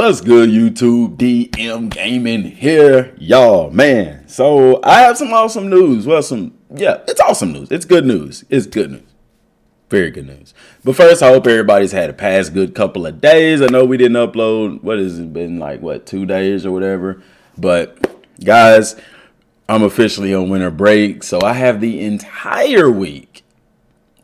What's good, YouTube? Dmgaming here, y'all, man. So I have some awesome news. Well, it's awesome news. It's good news. It's good news. Very good news. But first, I hope everybody's had a past good couple of days. I know we didn't upload, what has it been like, 2 days or whatever. But guys, I'm officially on winter break. So I have the entire week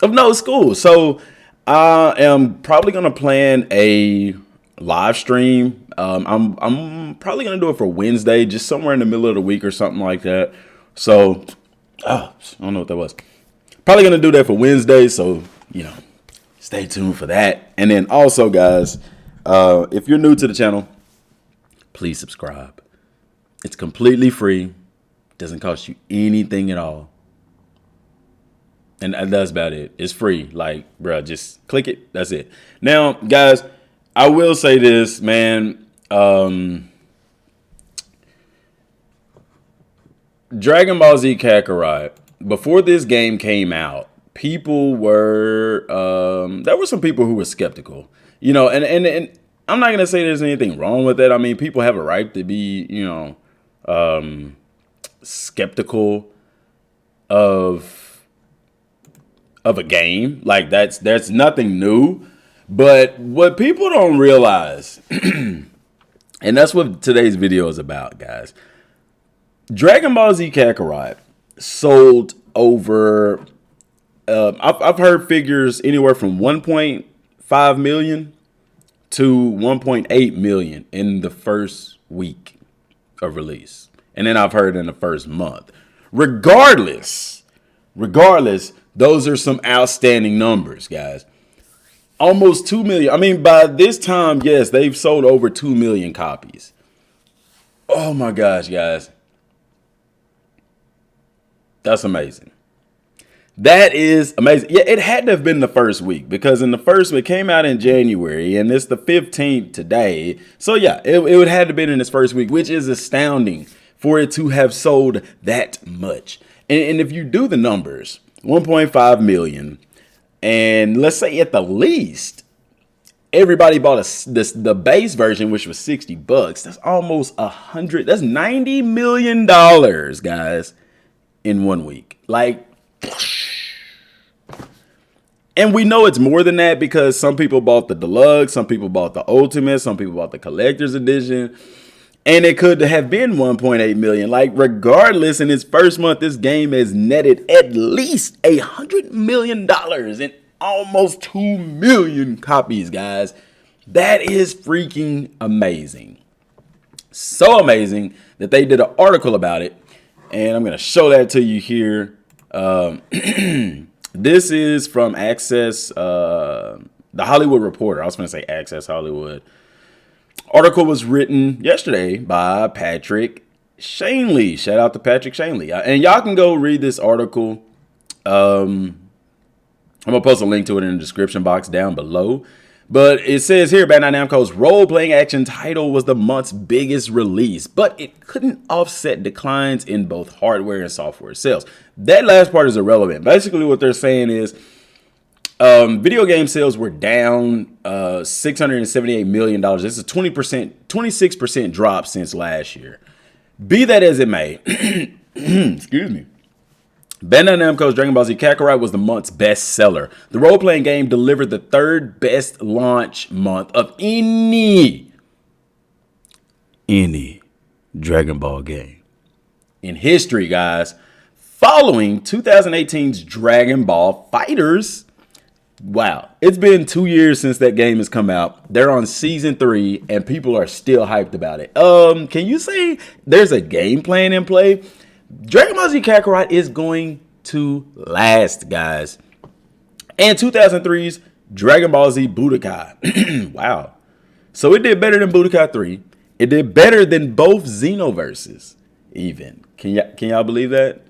of no school. So I am probably going to plan a live stream. I'm probably going to do it for Wednesday, just somewhere in the middle of the week or something like that. So, I don't know what that was. Probably going to do that for Wednesday. So, stay tuned for that. And then also, guys, if you're new to the channel, please subscribe. It's completely free. Doesn't cost you anything at all. And that's about it. It's free. Like, bro, just click it. That's it. Now, guys, I will say this, man. Dragon Ball Z Kakarot, before this game came out, people were, there were some people who were skeptical, and I'm not going to say there's anything wrong with that. I mean, people have a right to be, skeptical of a game. Like, that's nothing new. But what people don't realize, and that's what today's video is about, guys. Dragon Ball Z Kakarot sold over, I've heard figures anywhere from 1.5 million to 1.8 million in the first week of release. And then I've heard in the first month. Regardless, those are some outstanding numbers, guys. Almost 2 million. I mean, by this time, yes, they've sold over 2 million copies. Oh my gosh, guys. That's amazing. That is amazing. Yeah, it had to have been the first week, because in the first week, it came out in January, and it's the 15th today. So yeah, it would have to have been in its first week, which is astounding for it to have sold that much. And if you do the numbers, 1.5 million. And let's say at the least, everybody bought the base version, which was $60. That's almost $100. That's $90 million, guys, in 1 week. Like, and we know it's more than that, because some people bought the deluxe, some people bought the ultimate, some people bought the collector's edition. And it could have been 1.8 million. Like, regardless, in its first month, this game has netted at least $100 million and almost 2 million copies, guys. That is freaking amazing. So amazing that they did an article about it. And I'm going to show that to you here. This is from Access, the Hollywood Reporter. I was going to say Access Hollywood. Article was written yesterday by Patrick Shanley. Shout out to Patrick Shanley. And y'all can go read this article. I'm going to post a link to it in the description box down below. But it says here, Bandai Namco's role-playing action title was the month's biggest release, but it couldn't offset declines in both hardware and software sales. That last part is irrelevant. Basically, what they're saying is, video game sales were down $678 million. This is a 26% drop since last year. Be that as it may, excuse me. Bandai Namco's Dragon Ball Z Kakarot was the month's best seller. The role-playing game delivered the third best launch month of any Dragon Ball game in history, guys, following 2018's Dragon Ball FighterZ. Wow, it's been 2 years since that game has come out. They're on season 3 and people are still hyped about it. Can you say there's a game plan in play? Dragon Ball Z Kakarot is going to last, guys. And 2003's Dragon Ball Z Budokai. Wow. So it did better than Budokai 3. It did better than both Xenoverses even. Can y'all believe that?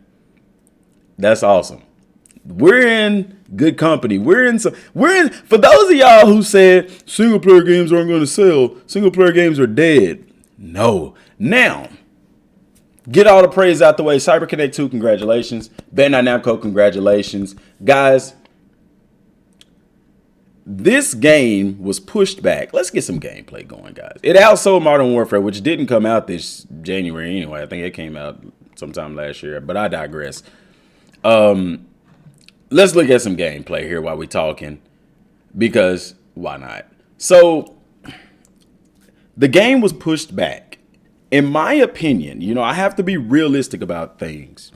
That's awesome. We're in good company. For those of y'all who said single player games aren't going to sell, single player games are dead. No. Now, get all the praise out the way. CyberConnect 2, congratulations. Bandai Namco, congratulations. Guys, This game was pushed back. Let's get some gameplay going, guys. It outsold Modern Warfare, which didn't come out this January anyway. I think it came out sometime last year, but I digress. Let's look at some gameplay here while we're talking, because why not? So the game was pushed back. In my opinion, you know, I have to be realistic about things.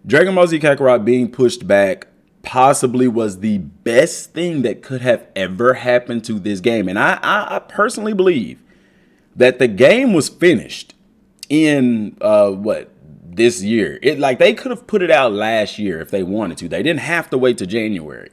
Dragon Ball Z Kakarot being pushed back possibly was the best thing that could have ever happened to this game. And I personally believe that the game was finished in this year. They could have put it out last year if they wanted to. They didn't have to wait to January.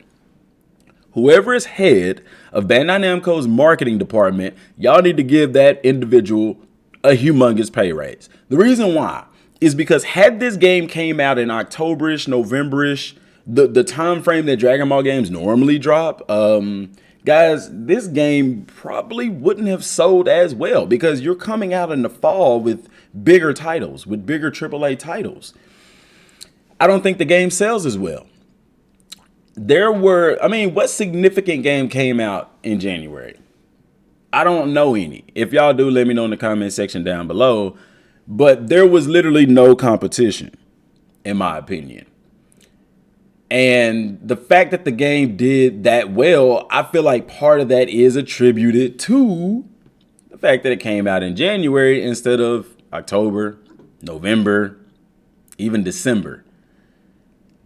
Whoever is head of Bandai Namco's marketing department, y'all need to give that individual a humongous pay raise. The reason why is because had this game came out in October-ish, November-ish, the time frame that Dragon Ball games normally drop, guys, this game probably wouldn't have sold as well, because you're coming out in the fall with bigger titles, with bigger AAA titles. I don't think the game sells as well. What significant game came out in January? I don't know any. If y'all do, let me know in the comment section down below. But there was literally no competition, in my opinion. And the fact that the game did that well, I feel like part of that is attributed to the fact that it came out in January instead of October, November, even December.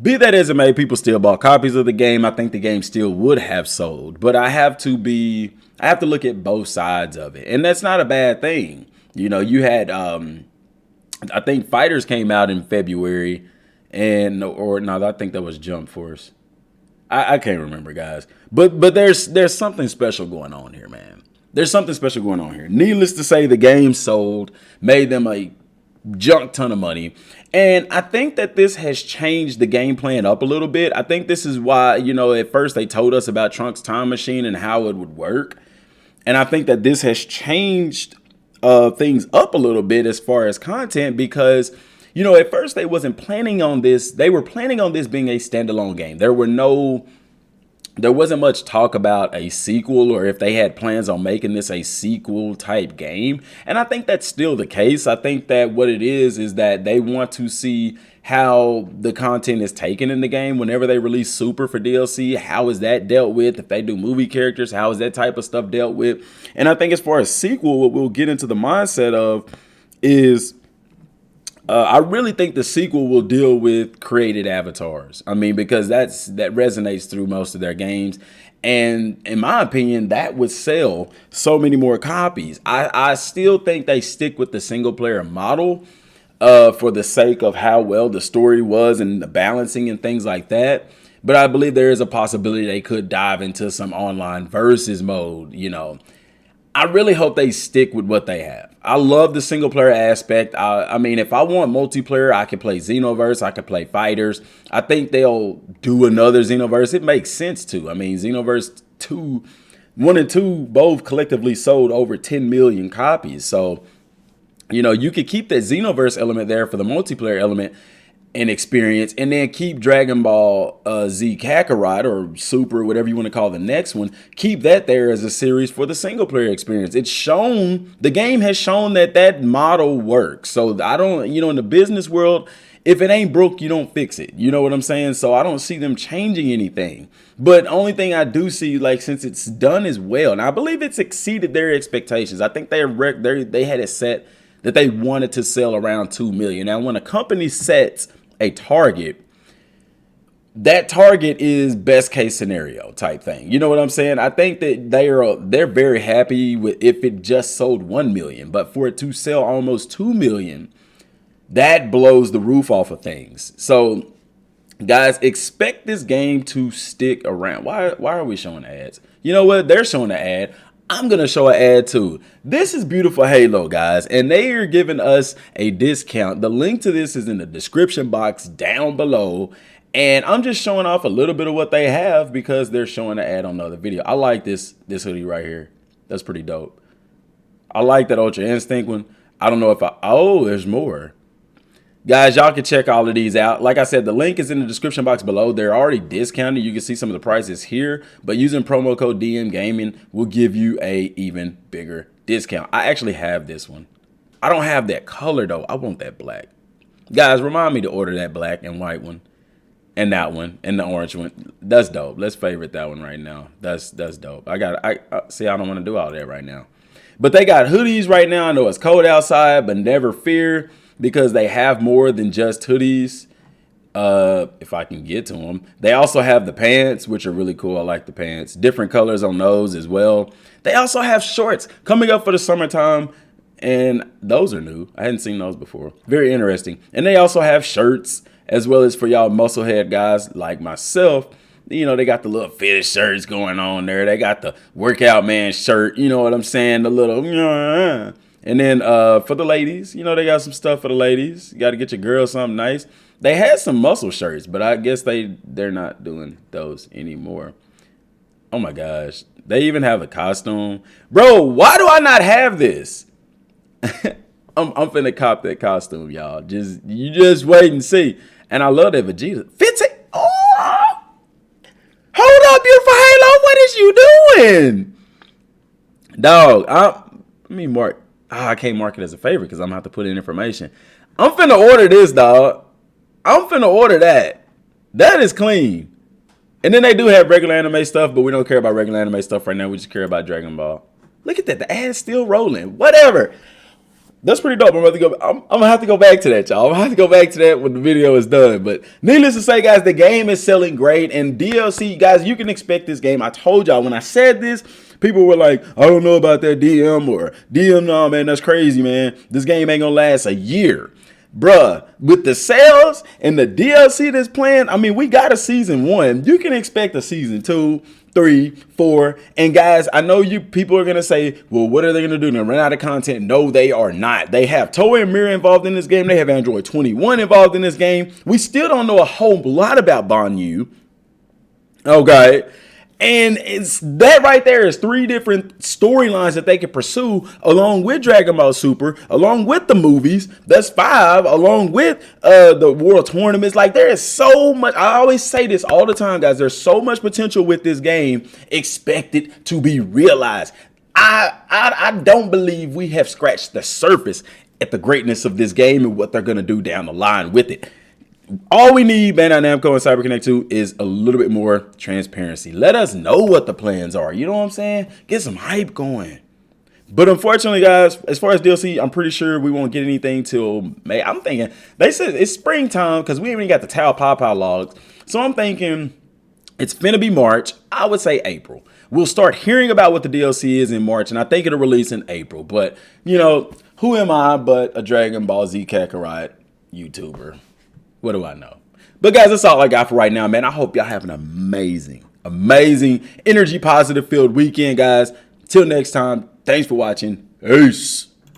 Be that as it may, people still bought copies of the game. I think the game still would have sold, but I have to look at both sides of it. And that's not a bad thing. You know, you had, I think Fighters came out in February. I think that was Jump Force. I can't remember, guys. But there's something special going on here, man. There's something special going on here. Needless to say, the game sold, made them a junk ton of money. And I think that this has changed the game plan up a little bit. I think this is why, you know, at first they told us about Trunks' time machine and how it would work. And I think that this has changed things up a little bit as far as content, because you know, at first they wasn't planning on this. They were planning on this being a standalone game. There wasn't much talk about a sequel, or if they had plans on making this a sequel type game. And I think that's still the case. I think that what it is that they want to see how the content is taken in the game whenever they release Super for DLC. How is that dealt with? If they do movie characters, how is that type of stuff dealt with? And I think as far as sequel, what we'll get into the mindset of is I really think the sequel will deal with created avatars. I mean, because that resonates through most of their games. And in my opinion, that would sell so many more copies. I still think they stick with the single player model for the sake of how well the story was and the balancing and things like that. But I believe there is a possibility they could dive into some online versus mode, you know. I really hope they stick with what they have. I love the single player aspect. I mean, if I want multiplayer, I can play Xenoverse. I can play Fighters. I think they'll do another Xenoverse. It makes sense to. I mean, Xenoverse 1 and 2 both collectively sold over 10 million copies. So, you know, you could keep that Xenoverse element there for the multiplayer element and experience, and then keep Dragon Ball Z Kakarot, or Super, whatever you want to call the next one, keep that there as a series for the single player experience. The game has shown that model works. So I don't, you know, in the business world, if it ain't broke, you don't fix it. You know what I'm saying? So I don't see them changing anything. But only thing I do see, like, since it's done as well, and I believe it's exceeded their expectations. I think they had it set that they wanted to sell around 2 million. Now, when a company sets a target, that target is best case scenario type thing. You know what I'm saying? I think that they're very happy with if it just sold 1 million, but for it to sell almost 2 million, that blows the roof off of things. So guys, expect this game to stick around. Why are we showing ads? You know what? They're showing an ad. I'm going to show an ad too. This is Beautiful Halo, guys, and they are giving us a discount. The link to this is in the description box down below, and I'm just showing off a little bit of what they have because they're showing an ad on another video. I like this hoodie right here. That's pretty dope. I like that Ultra Instinct one. I don't know if oh, there's more. Guys, y'all can check all of these out. Like I said, the link is in the description box below. They're already discounted. You can see some of the prices here, but using promo code Dmgaming will give you a even bigger discount. I actually have this one. I don't have that color though. I want that black. Guys, remind me to order that black and white one. And that one, and the orange one. That's dope. Let's favorite that one right now. That's dope. I see, I don't want to do all that right now. But they got hoodies right now. I know it's cold outside, but never fear, because they have more than just hoodies. If I can get to them. They also have the pants, which are really cool. I like the pants. Different colors on those as well. They also have shorts coming up for the summertime, and those are new. I hadn't seen those before. Very interesting. And they also have shirts, as well as for y'all musclehead guys like myself. You know, they got the little fitted shirts going on there. They got the workout man shirt. You know what I'm saying? The little. And then for the ladies, you know, they got some stuff for the ladies. You got to get your girl something nice. They had some muscle shirts, but I guess they're not doing those anymore. Oh my gosh. They even have a costume. Bro, why do I not have this? I'm finna cop that costume, y'all. You just wait and see. And I love that Vegeta. 15. Oh! Hold up, beautiful Halo. What is you doing? Dog, let me mark. I can't mark it as a favorite because I'm going to have to put in information. I'm finna order this, dog. I'm finna order that. That is clean. And then they do have regular anime stuff, but we don't care about regular anime stuff right now. We just care about Dragon Ball. Look at that. The ad's still rolling. Whatever. That's pretty dope. I'm gonna have to go back to that, y'all. I'm gonna have to go back to that when the video is done. But needless to say, guys, the game is selling great. And DLC, guys, you can expect this game. I told y'all when I said this, people were like, I don't know about that DM or DM. No, man, that's crazy, man. This game ain't gonna last a year. Bruh, with the sales and the DLC that's planned, I mean, we got a season 1. You can expect a season 2, 3, 4. And guys, I know you people are going to say, well, what are they going to do? They're run out of content. No, they are not. They have Toei and Mirror involved in this game. They have Android 21 involved in this game. We still don't know a whole lot about Banyu. Okay. And it's that right there is 3 different storylines that they can pursue along with Dragon Ball Super, along with the movies. That's 5, along with the world tournaments. Like, there is so much. I always say this all the time, guys. There's so much potential with this game expected to be realized. I don't believe we have scratched the surface at the greatness of this game and what they're going to do down the line with it. All we need, Bandai Namco and CyberConnect 2, is a little bit more transparency. Let us know what the plans are. You know what I'm saying? Get some hype going. But unfortunately, guys, as far as DLC, I'm pretty sure we won't get anything till May. I'm thinking, they said it's springtime because we ain't got the Tao Papa logs. So I'm thinking it's finna be March. I would say April. We'll start hearing about what the DLC is in March, and I think it'll release in April. But, you know, who am I but a Dragon Ball Z Kakarot YouTuber? What do I know? But guys, that's all I got for right now, man. I hope y'all have an amazing, energy positive filled weekend, guys. Till next time, thanks for watching. Peace.